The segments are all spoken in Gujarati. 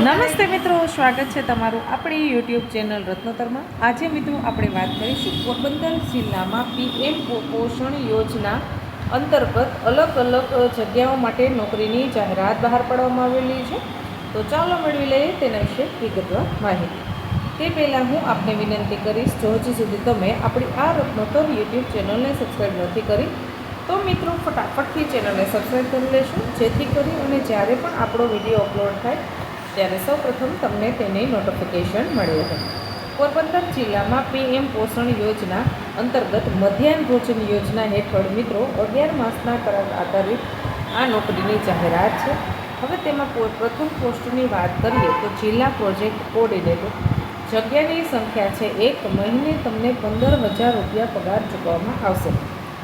નમસ્તે મિત્રો, સ્વાગત છે તમારું આપણી યુટ્યુબ ચેનલ રત્નોતરમાં। આજે મિત્રો આપણે વાત કરીશું પોરબંદર જિલ્લામાં પીએમ પોષણ યોજના અંતર્ગત અલગ અલગ જગ્યાઓ માટે નોકરીની જાહેરાત બહાર પાડવામાં આવેલી છે। તો ચાલો મેળવી લઈએ તેના વિશે વિગતવાર માહિતી। તે પહેલાં હું આપને વિનંતી કરીશ, જો હજી સુધી તમે આપણી આ રત્નોતર યુટ્યુબ ચેનલને સબસ્ક્રાઈબ નથી કરી તો મિત્રો ફટાફટથી ચેનલને સબસ્ક્રાઈબ કરી લેશું, જેથી કરી અને જ્યારે પણ આપણો વિડીયો અપલોડ થાય ત્યારે સૌપ્રથમ તમને તેની નોટિફિકેશન મળી રહે। પોરબંદર જિલ્લામાં પીએમ પોષણ યોજના અંતર્ગત મધ્યાહન ભોજન યોજના હેઠળ મિત્રો 11 માસના કરાર આધારિત આ નોકરીની જાહેરાત છે। હવે તેમાં પ્રથમ પોસ્ટની વાત કરીએ તો જિલ્લા પ્રોજેક્ટ કોઓર્ડિનેટર, જગ્યાની સંખ્યા છે 1, મહિને તમને 15,000 રૂપિયા પગાર ચૂકવવામાં આવશે।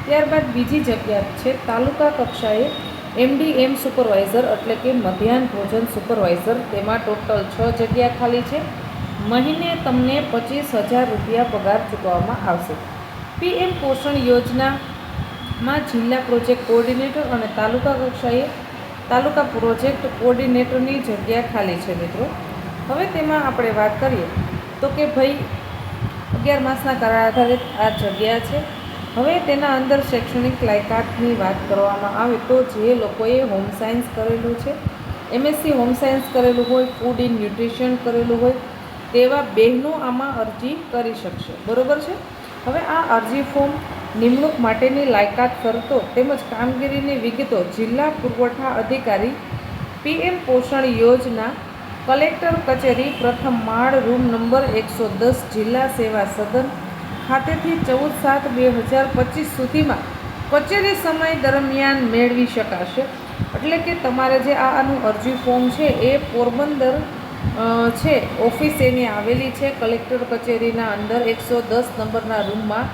ત્યારબાદ બીજી જગ્યા છે તાલુકા કક્ષાએ એમડીએમ સુપરવાઇઝર એટલે કે મધ્યાહન ભોજન સુપરવાઇઝર, તેમાં ટોટલ 6 જગ્યા ખાલી છે। મહિને તમને 25,000 રૂપિયા પગાર ચૂકવવામાં આવશે। પીએમ પોષણ યોજનામાં જિલ્લા પ્રોજેક્ટ કોઓર્ડિનેટર અને તાલુકા કક્ષાએ તાલુકા પ્રોજેક્ટ કોઓર્ડિનેટરની જગ્યા ખાલી છે મિત્રો। હવે તેમાં આપણે વાત કરીએ તો કે ભાઈ 11 માસના કરાર આધારિત આ જગ્યા છે। હવે તેના અંદર શૈક્ષણિક લાયકાતની વાત કરવામાં આવે તો જે લોકોએ હોમ સાયન્સ કરેલું છે, એમએસસી હોમ સાયન્સ કરેલું હોય, ફૂડ ઇન ન્યુટ્રિશન કરેલું હોય તેવા બહેનો આમાં અરજી કરી શકશે, બરાબર છે। હવે આ અરજી ફોર્મ, નિમણૂક માટેની લાયકાત શરતો તેમજ કામગીરીની વિગતો જિલ્લા પુરવઠા અધિકારી પીએમ પોષણ યોજના, કલેક્ટર કચેરી, પ્રથમ માળ, રૂમ નંબર 110, જિલ્લા સેવા સદન ખાતેથી 14/7/2025 સુધીમાં કચેરી સમય દરમિયાન મેળવી શકાશે। એટલે કે તમારે જે આનું અરજી ફોર્મ છે એ પોરબંદર છે ઓફિસ એની આવેલી છે કલેક્ટર કચેરીના અંદર 110 નંબરના રૂમમાં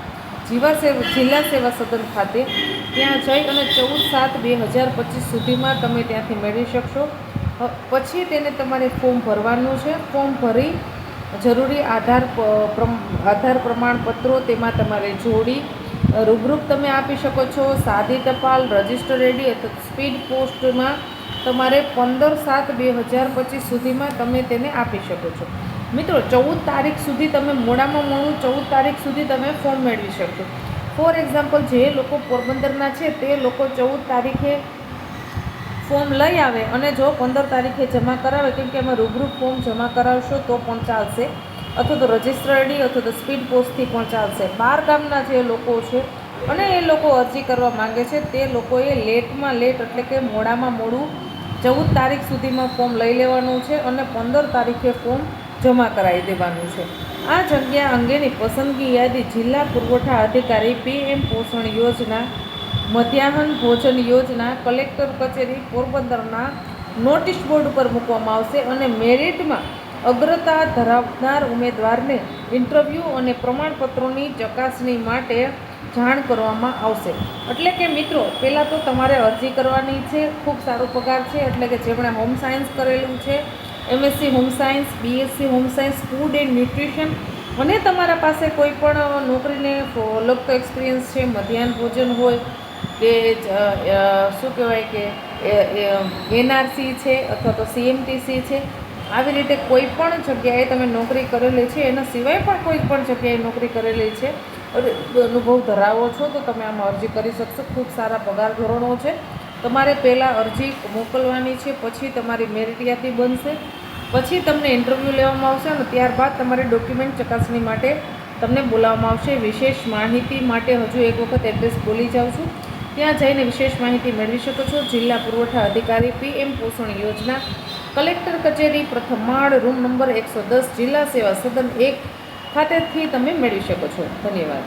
જિલ્લા સેવા સદન ખાતે, ત્યાં જઈ અને 14/7/2025 સુધીમાં તમે ત્યાંથી મેળવી શકશો। પછી તેને તમારે ફોર્મ ભરવાનું છે। ફોર્મ ભરી જરૂરી આધાર પ્રમાણપત્રો તેમાં તમારે જોડી રૂબરૂપ તમે આપી શકો છો। સાદી ટપાલ, રજિસ્ટર એડી અથવા સ્પીડ પોસ્ટમાં તમારે 15/7/2025 સુધીમાં તમે તેને આપી શકો છો। મિત્રો 14 તારીખ સુધી તમે મોડામાં મોડું 14 તારીખ સુધી તમે ફોર્મ મેળવી શકશો। ફોર એક્ઝામ્પલ, જે લોકો પોરબંદરના છે તે લોકો 14 તારીખે ફોર્મ લઈ આવે અને જો 15 તારીખે જમા કરાવે, કેમ કે એમાં રૂબરૂ ફોર્મ જમા કરાવશો તો પણ ચાલશે, અથવા તો રજિસ્ટર આઈડી અથવા તો સ્પીડ પોસ્ટથી પણ ચાલશે। 12 ગામના જે લોકો છે અને એ લોકો અરજી કરવા માગે છે તે લોકોએ લેટમાં લેટ એટલે કે મોડામાં મોડું 14 તારીખ સુધીમાં ફોર્મ લઈ લેવાનું છે અને 15 તારીખે ફોર્મ જમા કરાવી દેવાનું છે। આ જગ્યા અંગેની પસંદગી યાદી જિલ્લા પુરવઠા અધિકારી પીએમ પોષણ યોજના, મધ્યાહન ભોજન યોજના, કલેક્ટર કચેરી પોરબંદરના નોટિસ બોર્ડ ઉપર મૂકવામાં આવશે અને મેરિટમાં અગ્રતા ધરાવનાર ઉમેદવારને ઇન્ટરવ્યૂ અને પ્રમાણપત્રોની ચકાસણી માટે જાણ કરવામાં આવશે। એટલે કે મિત્રો પહેલાં તો તમારે અરજી કરવાની છે। ખૂબ સારો પગાર છે, એટલે કે જેમણે હોમ સાયન્સ કરેલું છે, MSc home science, BSc home science, food and nutrition અને તમારા પાસે કોઈ પણ નોકરીને લગતો એક્સપિરિયન્સ છે, મધ્યાહન ભોજન હોય કે શું કહેવાય કે એનઆરસી છે અથવા તો સીએમટીસી છે, આવી રીતે કોઈ પણ જગ્યાએ તમે નોકરી કરેલી છે, એના સિવાય પણ કોઈ પણ જગ્યાએ નોકરી કરેલી છે, અનુભવ ધરાવો છો તો તમે આમાં અરજી કરી શકશો। ખૂબ સારા પગાર ધોરણો છે। તમારે પહેલાં અરજી મોકલવાની છે, પછી તમારી મેરિટ યાદી બનશે, પછી તમને ઇન્ટરવ્યૂ લેવામાં આવશે અને ત્યારબાદ તમારે ડોક્યુમેન્ટ ચકાસણી માટે તમને બોલાવવામાં આવશે। વિશેષ માહિતી માટે હજુ એક વખત એડ્રેસ બોલી જાઉં છું, ત્યાં જઈને વિશેષ માહિતી મેળવી શકો છો। જિલ્લા પુરવઠા અધિકારી પીએમ પોષણ યોજના, કલેક્ટર કચેરી, પ્રથમ માળ, રૂમ નંબર 110, જિલ્લા સેવા સદન 1 ખાતેથી તમે મેળવી શકો છો। ધન્યવાદ।